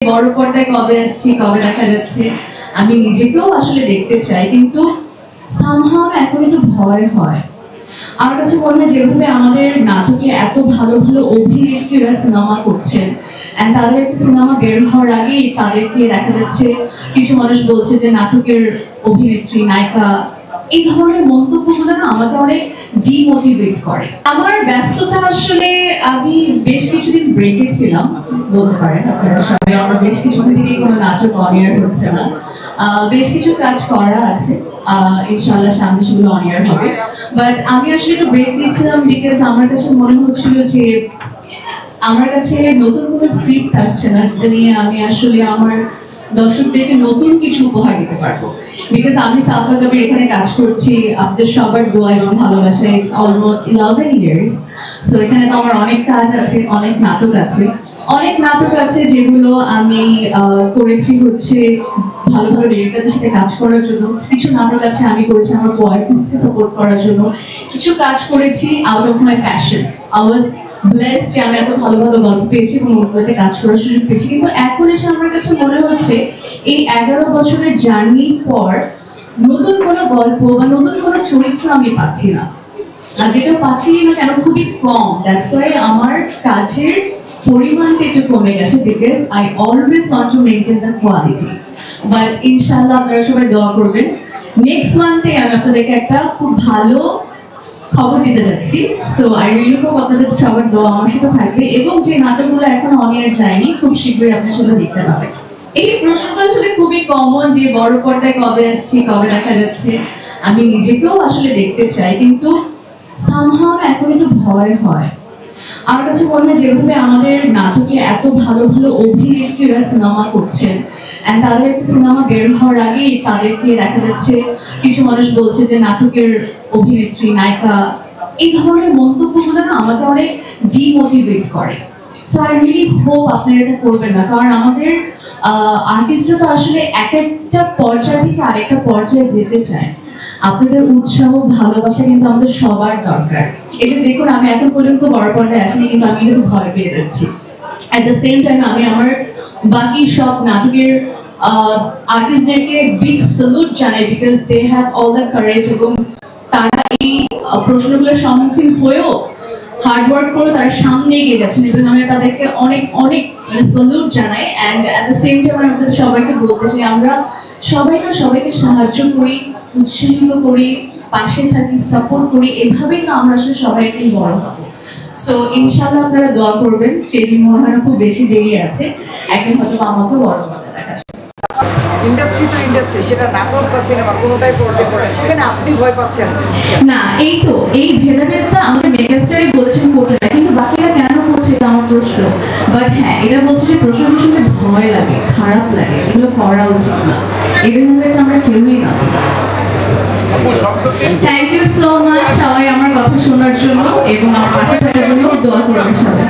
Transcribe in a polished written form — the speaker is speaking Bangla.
বড় পর্দায় কবে আসছি, কবে দেখা যাচ্ছে, আমি নিজেকেও আসলে দেখতে চাই, কিন্তু সামহাও এখন একটু ভয় হয়। আমার কাছে মনে হয় যেভাবে আমাদের নাটকে এত ভালো ভালো অভিনেত্রীরা সিনেমা করছেন, এন্ড তাদের একটা সিনেমা বের হওয়ার আগেই তাদেরকে দেখা যাচ্ছে কিছু মানুষ বলছে যে নাটকের অভিনেত্রী, নায়িকা, এই ধরনের মন্তব্যগুলো না আমাকে অনেক ডিমোটিভেট করে। আমার ব্যস্ততা আসলে আমি বেশ কিছুদিন ব্রেকে ছিলাম বলতে পারেন আপনারা সবাই। আমরা বেশ কিছুদিন থেকে কোনো নাটক অন এয়ার হচ্ছে না, বেশ কিছু কাজ করা আছে, ইনশাআল্লাহ সামনে সেগুলো অন এয়ার হবে। বাট আমি আসলে একটু ব্রেক নিয়েছিলাম বিকজ আমার কাছে মনে হচ্ছিল যে আমার কাছে নতুন কোনো স্ক্রিপ্ট আসছে না যেটা নিয়ে আমি আসলে আমার দর্শকদেরকে নতুন কিছু উপহার দিতে পারবো। বিকজ আমি সাফা জাবির এখানে কাজ করছি আপনাদের সবার দোয়া এবং ভালোবাসায় অলমোস্ট 11 ইয়ার্স। সো এখানে তো আমার অনেক কাজ আছে, অনেক নাটক আছে যেগুলো আমি করেছি হচ্ছে ভালো ভালো ডিরেক্টরদের সাথে কাজ করার জন্য। কিছু নাটক আছে আমি করেছি আমার কোয়ার্টিস্টকে সাপোর্ট করার জন্য। কিছু কাজ করেছি out of my passion. I was blessed যে আমি এত ভালো ভালো গল্প পেয়েছি এবং ওগুলোতে কাজ করার সুযোগ পেয়েছি। কিন্তু এখন এসে আমার কাছে মনে হচ্ছে এই 11 বছরের জার্নির পর নতুন কোনো গল্প বা নতুন কোনো চরিত্র আমি পাচ্ছি না, আর যেটা পাচ্ছি না কেন খুবই কম। দ্যাটস ওয়াই আমার কাজের পরিমাণটা একটু কমে গেছে, because I always want to maintain the quality. But ইনশাআল্লাহ আপনারা সবাই দোয়া করবেন। নেক্সট মান্থে আমি আপনাদেরকে একটা খুব ভালো খবর দিতে যাচ্ছি। সো আই রিয়েলি হোপ আপনাদের সবার দোয়া আমার সাথে থাকবে, এবং যে নাটকগুলো এখনো অন এয়ার যায়নি খুব শীঘ্রই আপনার সাথে দেখতে পাবে। এই প্রশ্নটা আসলে খুবই কমন যে বড় পর্দায় কবে আসছি, কবে দেখা যাচ্ছে, আমি নিজেকেও আসলে দেখতে চাই, কিন্তু সামহাও এখন একটু ভয় হয়। আমার কাছে মনে হয় যেভাবে আমাদের নাটকে এত ভালো ভালো অভিনেত্রীরা সিনেমা করছেন, এন্ড তাদের একটা সিনেমা বের হওয়ার আগেই তাদেরকে দেখা যাচ্ছে কিছু মানুষ বলছে যে নাটকের অভিনেত্রী, নায়িকা, এই ধরনের মন্তব্যগুলো না আমাকে অনেক ডিমোটিভেট করে। সো আই রিয়েলি হোপ আপনারা এটা করবেন না, কারণ আমাদের আর্টিস্টরা তো আসলে এক একটা পর্যায় থেকে আরেকটা পর্যায়ে যেতে চায়। আপনাদের উৎসাহ, ভালোবাসা কিন্তু আমাদের সবার দরকার। এই যে দেখুন আমি এখন পর্যন্ত বড় পর্দায় আসিনি, কিন্তু আমি একটু ভয় পেয়ে যাচ্ছি। অ্যাট দ্য সেম টাইম আমি আমার বাকি সব নাটকের আর্টিস্টদেরকে বিগ স্যালুট জানাই, because they have all the courage, এবং তারা এই প্রশ্নগুলোর সম্মুখীন হয়েও হার্ডওয়ার্ক করে তারা সামনে এগিয়ে যাচ্ছেন, এবং আমি তাদেরকে অনেক অনেক স্যালুট জানাই। And at the same time আমি আপনাদের সবাইকে বলতে চাই আমরা সবাইকে সাহায্য করি, উৎসাহিত করি, পাশে থাকি, সাপোর্ট করি, এভাবেই তো আমরা আসলে সবাই একদিন বড় হবো। সো ইনশাআল্লাহ আপনারা দোয়া করবেন। সেদিন মনে হয় খুব বেশি দেরি আছে, একদিন হয়তো আমাকে বড় পর্দায় দেখা যাবে। ইন্ডাস্ট্রি তো ইন্ডাস্ট্রি, সেটা নাটক বা সিনেমা কোনোটাই পর্যায়ে পড়ে, সেখানে আপনি ভয় পাচ্ছেন না? এই ভেদাভেদটা আমাদের মেগাস্টারই বলেছেন করতে না, কিন্তু বাকিরা কেন করছে এটা আমার প্রশ্ন। বাট হ্যাঁ, এটা বলছে যে প্রশ্ন শুনে ভয় লাগে, খারাপ লাগে, এগুলো করা উচিত না। এই ভেদাভেদটা আমরা কেউই না। থ্যাংক ইউ সো মাচ সবাই আমার কথা শোনার জন্য এবং আমার পাশে থাকার জন্য। দোয়া করবেন সবাই।